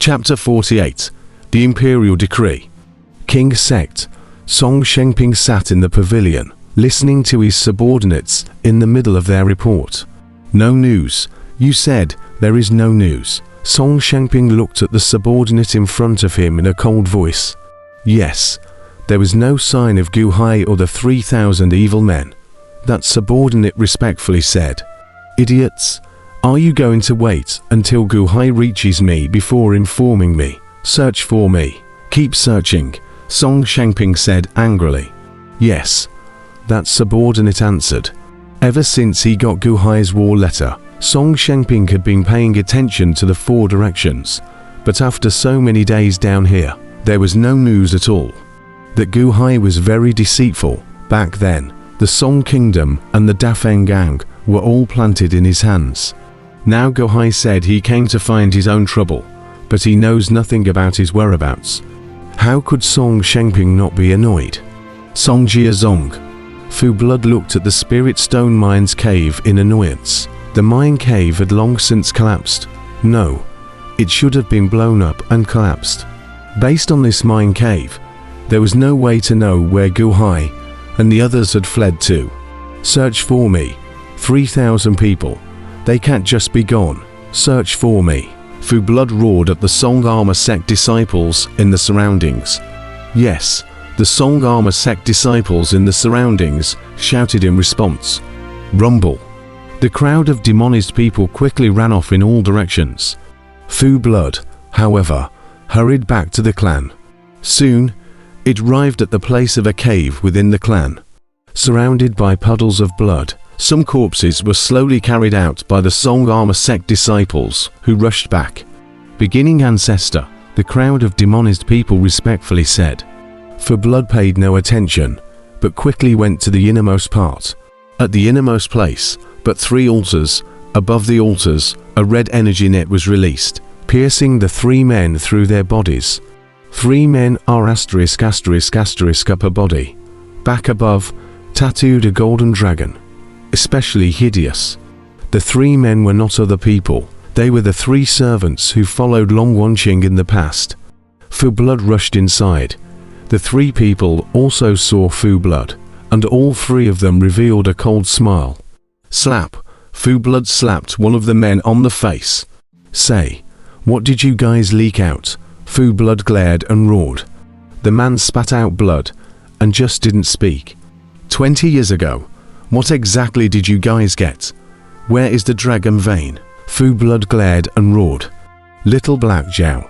Chapter 48. The Imperial Decree. King Sect. Song Shengping sat in the pavilion, listening to his subordinates in the middle of their report. No news. You said there is no news. Song Shengping looked at the subordinate in front of him in a cold voice. Yes. There was no sign of Gu Hai or the 3,000 evil men. That subordinate respectfully said, "Idiots. Are you going to wait until Gu Hai reaches me before informing me? Search for me." "Keep searching," Song Shengping said angrily. "Yes," that subordinate answered. Ever since he got Gu Hai's war letter, Song Shengping had been paying attention to the 4 directions, but after so many days down here, there was no news at all. That Gu Hai was very deceitful. Back then, the Song Kingdom and the Dafeng Gang were all planted in his hands. Now Gu Hai said he came to find his own trouble, but he knows nothing about his whereabouts. How could Song Shengping not be annoyed? Song Jiazong. Fu Blood looked at the Spirit Stone Mine's cave in annoyance. The mine cave had long since collapsed. No, it should have been blown up and collapsed. Based on this mine cave, there was no way to know where Gu Hai and the others had fled to. "Search for me. 3,000 people. They can't just be gone. Search for me." Fu Blood roared at the Song Armor Sect disciples in the surroundings. Yes, the Song Armor Sect disciples in the surroundings shouted in response. Rumble. The crowd of demonized people quickly ran off in all directions. Fu Blood, however, hurried back to the clan. Soon, it arrived at the place of a cave within the clan. Surrounded by puddles of blood, some corpses were slowly carried out by the Song Armor Sect disciples, who rushed back. "Beginning ancestor," the crowd of demonized people respectfully said. Fu Blood paid no attention, but quickly went to the innermost part. At the innermost place, but 3 altars, above the altars, a red energy net was released, piercing the 3 men through their bodies. 3 men are **** upper body. Back above, tattooed a golden dragon. Especially hideous. The 3 men were not other people. They were the 3 servants who followed Long Wanqing in the past. Fu Blood rushed inside. The 3 people also saw Fu Blood, and all 3 of them revealed a cold smile. Slap. Fu Blood slapped one of the men on the face. "Say, what did you guys leak out?" Fu Blood glared and roared. The man spat out blood, and just didn't speak. 20 years ago. What exactly did you guys get? Where is the dragon vein? Fu Blood glared and roared. "Little Black Jiao.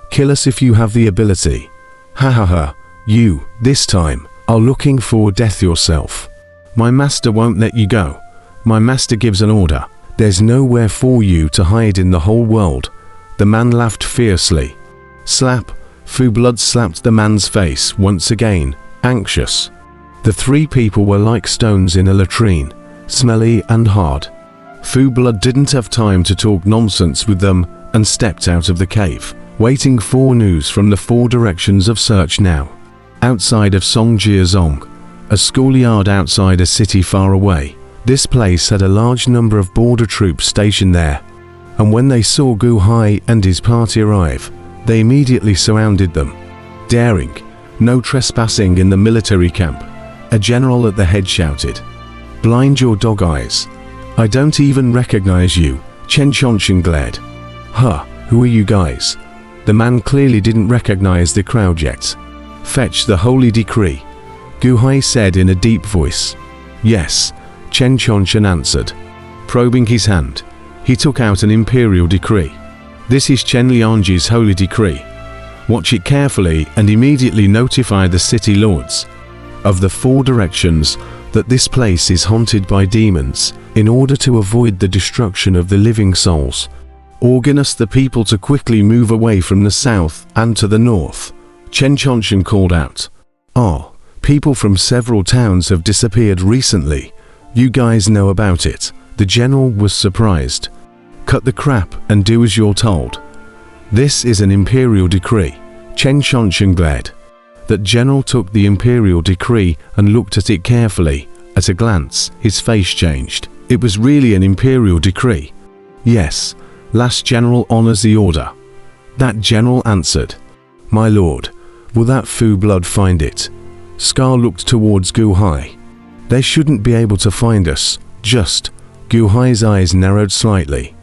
Kill us if you have the ability. Ha ha ha, you, this time, are looking for death yourself. My master won't let you go. My master gives an order. There's nowhere for you to hide in the whole world." The man laughed fiercely. Slap. Fu Blood slapped the man's face once again, anxious. The 3 people were like stones in a latrine, smelly and hard. Fu Blood didn't have time to talk nonsense with them and stepped out of the cave, waiting for news from the 4 directions of search now. Outside of Song Jiazong, a schoolyard outside a city far away, this place had a large number of border troops stationed there, and when they saw Gu Hai and his party arrive, they immediately surrounded them. "Daring, no trespassing in the military camp," a general at the head shouted. "Blind your dog eyes. I don't even recognize you," Chen Chonchen glared. "Huh, who are you guys?" The man clearly didn't recognize the crowd yet. "Fetch the holy decree," Gu Hai said in a deep voice. "Yes," Chen Chonchen answered. Probing his hand, he took out an imperial decree. "This is Chen Liangji's holy decree. Watch it carefully and immediately notify the city lords of the 4 directions that this place is haunted by demons in order to avoid the destruction of the living souls. Organize the people to quickly move away from the south and to the north." Chen Chonchen called out. "Oh, people from several towns have disappeared recently. You guys know about it." The general was surprised. "Cut the crap and do as you're told. This is an imperial decree." Chen Chonchen glared. That general took the imperial decree and looked at it carefully. At a glance, his face changed. It was really an imperial decree. Yes, last general honors the order. That general answered. My lord, will that Fu blood find it? Scar looked towards Gu Hai. They shouldn't be able to find us, just. Gu Hai's eyes narrowed slightly.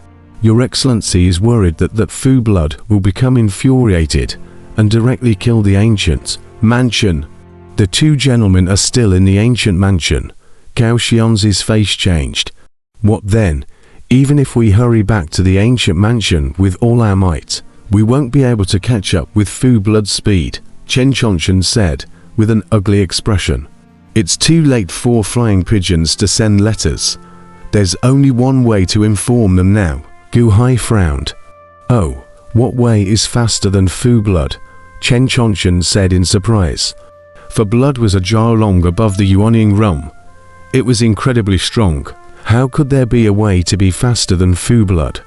Your Excellency is worried that Fu blood will become infuriated and directly kill the ancient mansion. The two gentlemen are still in the ancient mansion. Gao Xianzi's face changed. What then? Even if we hurry back to the ancient mansion with all our might, we won't be able to catch up with Fu blood's speed, Chen Chongchen said, with an ugly expression. It's too late for flying pigeons to send letters. There's only one way to inform them now. Gu Hai frowned. Oh, what way is faster than Fu blood? Chen Chongchen said in surprise. For blood was a jar long above the Yuanying rum. It was incredibly strong. How could there be a way to be faster than Fu blood?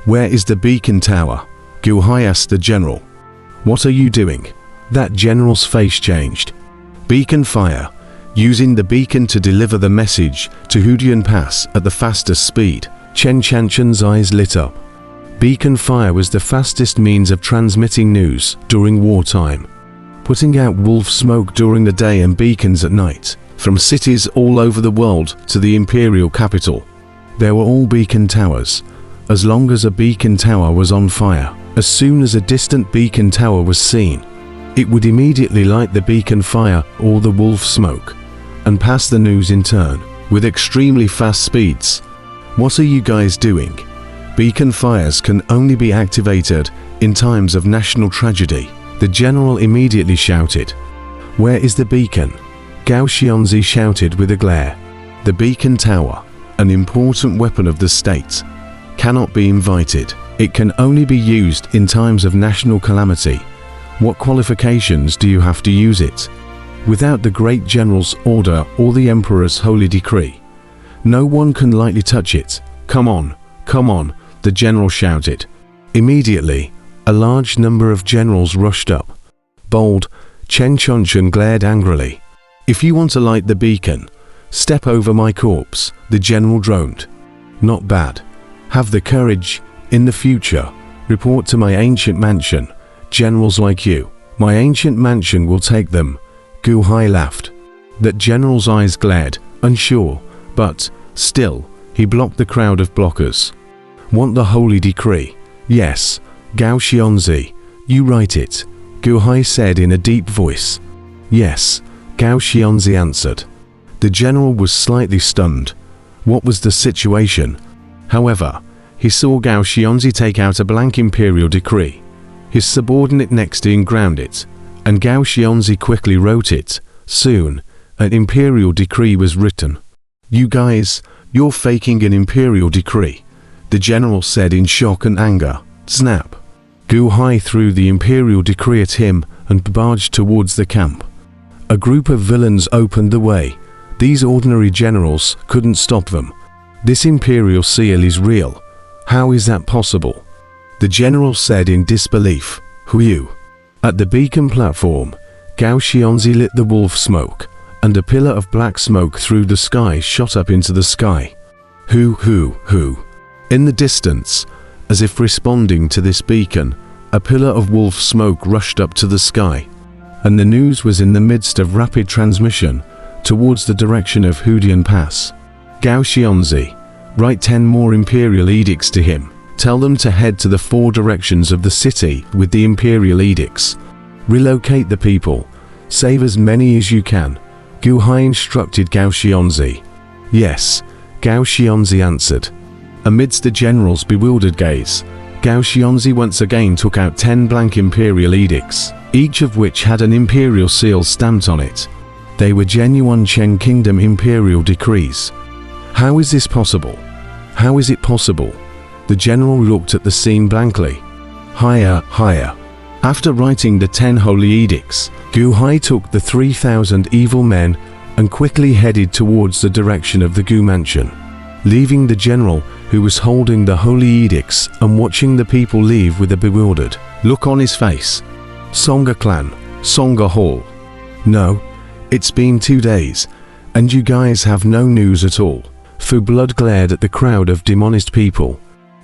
Where is the beacon tower? Gu Hai asked the general. What are you doing? That general's face changed. Beacon fire. Using the beacon to deliver the message to Hudian Pass at the fastest speed. Chen Chongchen's eyes lit up. Beacon fire was the fastest means of transmitting news during wartime. Putting out wolf smoke during the day and beacons at night, from cities all over the world to the Imperial capital. There were all beacon towers. As long as a beacon tower was on fire, as soon as a distant beacon tower was seen, it would immediately light the beacon fire or the wolf smoke, and pass the news in turn, with extremely fast speeds. What are you guys doing? Beacon fires can only be activated in times of national tragedy. The general immediately shouted. Where is the beacon? Gao Xianzi shouted with a glare. The beacon tower, an important weapon of the state, cannot be invited. It can only be used in times of national calamity. What qualifications do you have to use it? Without the great general's order or the emperor's holy decree, no one can lightly touch it. Come on, the general shouted. Immediately, a large number of generals rushed up. Bold, Chen Chongchen glared angrily. If you want to light the beacon, step over my corpse, the general droned. Not bad. Have the courage, in the future, report to my ancient mansion. Generals like you, my ancient mansion will take them. Gu Hai laughed. That general's eyes glared, unsure, but, still, he blocked the crowd of blockers. Want the holy decree? Yes, Gao Xianzi, you write it, Gu Hai said in a deep voice. Yes, Gao Xianzi answered. The general was slightly stunned. What was the situation? However, he saw Gao Xianzi take out a blank imperial decree. His subordinate next to him ground it, and Gao Xianzi quickly wrote it. Soon, an imperial decree was written. You guys, you're faking an imperial decree, the general said in shock and anger. Snap. Gu Hai threw the imperial decree at him and barged towards the camp. A group of villains opened the way. These ordinary generals couldn't stop them. This imperial seal is real. How is that possible? The general said in disbelief. Who? At the beacon platform, Gao Xianzi lit the wolf smoke, and a pillar of black smoke through the sky shot up into the sky. Who? In the distance, as if responding to this beacon, a pillar of wolf smoke rushed up to the sky, and the news was in the midst of rapid transmission towards the direction of Hudian Pass. Gao Xianzi, write 10 more imperial edicts to him. Tell them to head to the 4 directions of the city with the imperial edicts. Relocate the people. Save as many as you can. Gu Hai instructed Gao Xianzi. Yes, Gao Xianzi answered. Amidst the general's bewildered gaze, Gao Xianzi once again took out 10 blank imperial edicts, each of which had an imperial seal stamped on it. They were genuine Chen Kingdom imperial decrees. How is this possible? How is it possible? The general looked at the scene blankly. Higher. After writing the 10 holy edicts, Gu Hai took the 3,000 evil men and quickly headed towards the direction of the Gu mansion, leaving the general who was holding the holy edicts and watching the people leave with a bewildered look on his face. Songa clan, Songa Hall. No, it's been 2 days, and you guys have no news at all. Fu blood glared at the crowd of demonized people.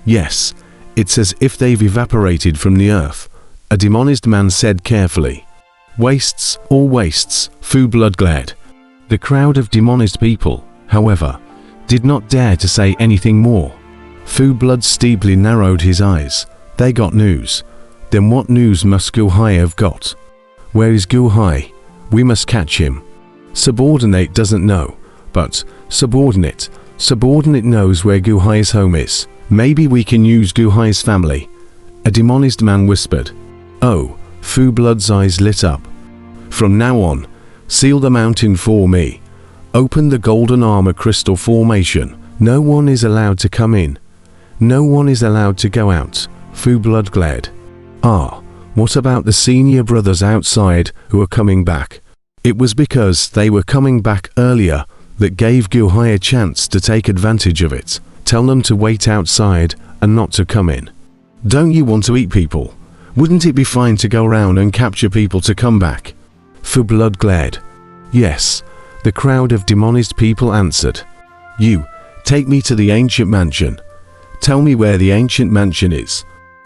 Yes, It's as if they've evaporated from the earth, a demonized man said carefully. Wastes, all wastes, Fu Blood glared. The crowd of demonized people, however, did not dare to say anything more. Fu Blood steeply narrowed his eyes. They got news. Then what news must Gu Hai have got? Where is Gu Hai? We must catch him. Subordinate doesn't know, but Subordinate knows where Gu Hai's home is. Maybe we can use Gu Hai's family. A demonized man whispered. Oh, Fu Blood's eyes lit up. From now on, seal the mountain for me. Open the golden armor crystal formation. No one is allowed to come in. No one is allowed to go out, Fu Blood glared. Ah, what about the senior brothers outside who are coming back? It was because they were coming back earlier that gave Gu Hai a chance to take advantage of it. Tell them to wait outside and not to come in. Don't you want to eat people? Wouldn't it be fine to go around and capture people to come back? Fu Blood glared. Yes, the crowd of demonized people answered. You, take me to the ancient mansion. Tell me where the ancient mansion is.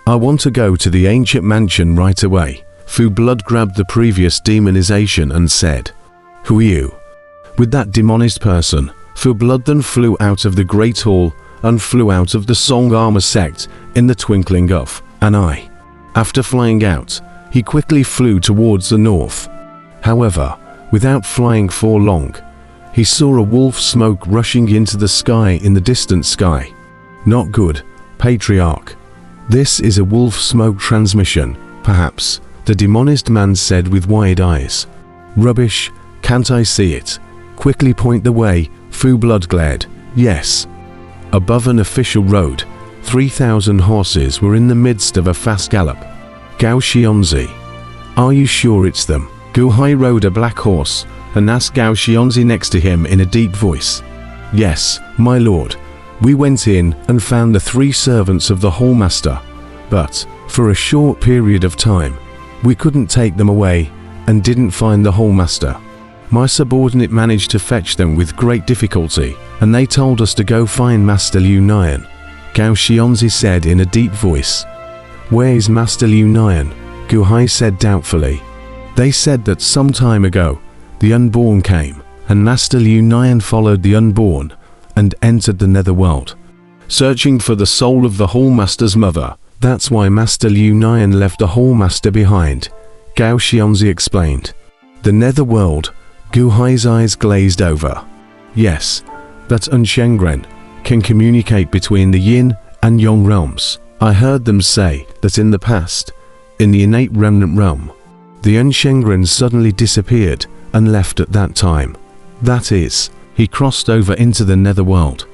I want to go to the ancient mansion right away. Fu Blood grabbed the previous demonization and said, Who are you? With that demonized person, Fu Blood then flew out of the Great Hall and flew out of the Song Armor sect in the twinkling of an eye. After flying out, he quickly flew towards the north. However, without flying for long, he saw a wolf smoke rushing into the sky in the distant sky. Not good, Patriarch. This is a wolf smoke transmission, perhaps, the demonized man said with wide eyes. Rubbish, can't I see it? Quickly point the way, Fu Blood glared. Yes. Above an official road, 3,000 horses were in the midst of a fast gallop. Gao Xionzi. Are you sure it's them? Gu Hai rode a black horse and asked Gao Xionzi next to him in a deep voice. Yes, my lord. We went in and found the 3 servants of the Hallmaster, but, for a short period of time, we couldn't take them away and didn't find the Hallmaster. My subordinate managed to fetch them with great difficulty, and they told us to go find Master Liu Nian, Gao Xionzi said in a deep voice. Where is Master Liu Nian? Gu Hai said doubtfully. They said that some time ago, the Unborn came, and Master Liu Nian followed the Unborn and entered the Netherworld, searching for the soul of the Hallmaster's mother. That's why Master Liu Nian left the Hallmaster behind, Gao Xionzi explained. The Netherworld, Gu Hai's eyes glazed over. Yes, that Unshengren can communicate between the Yin and Yang realms. I heard them say that in the past, in the innate remnant realm, the Unshengren suddenly disappeared and left at that time. That is, he crossed over into the Netherworld.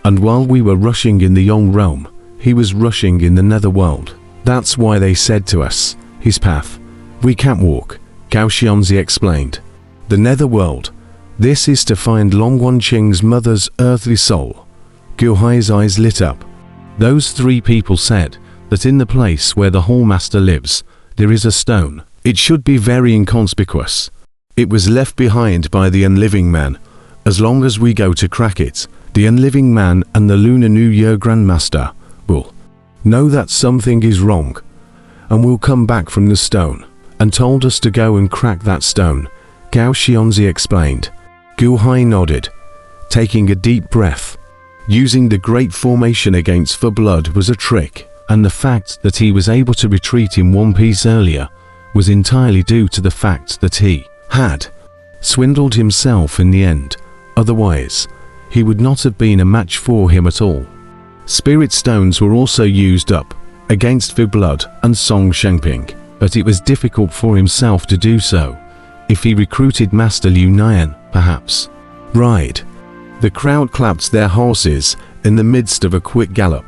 And while we were rushing in the Yang realm, he was rushing in the Netherworld. That's why they said to us, his path. We can't walk, Gao Xionzi explained. The Netherworld. This is to find Long Wanqing's mother's earthly soul. Gu Hai's eyes lit up. Those 3 people said that in the place where the Hallmaster lives, there is a stone. It should be very inconspicuous. It was left behind by the Unliving Man. As long as we go to crack it, the Unliving Man and the Lunar New Year Grandmaster will know that something is wrong, and will come back from the stone, and told us to go and crack that stone, Gao Xionzi explained. Gu Hai nodded, taking a deep breath. Using the Great Formation against Fu Blood was a trick, and the fact that he was able to retreat in one piece earlier was entirely due to the fact that he had swindled himself in the end. Otherwise, he would not have been a match for him at all. Spirit stones were also used up against Fu Blood and Song Shengping, but it was difficult for himself to do so. If he recruited Master Liu Nian, perhaps. Ride. The crowd clapped their horses in the midst of a quick gallop.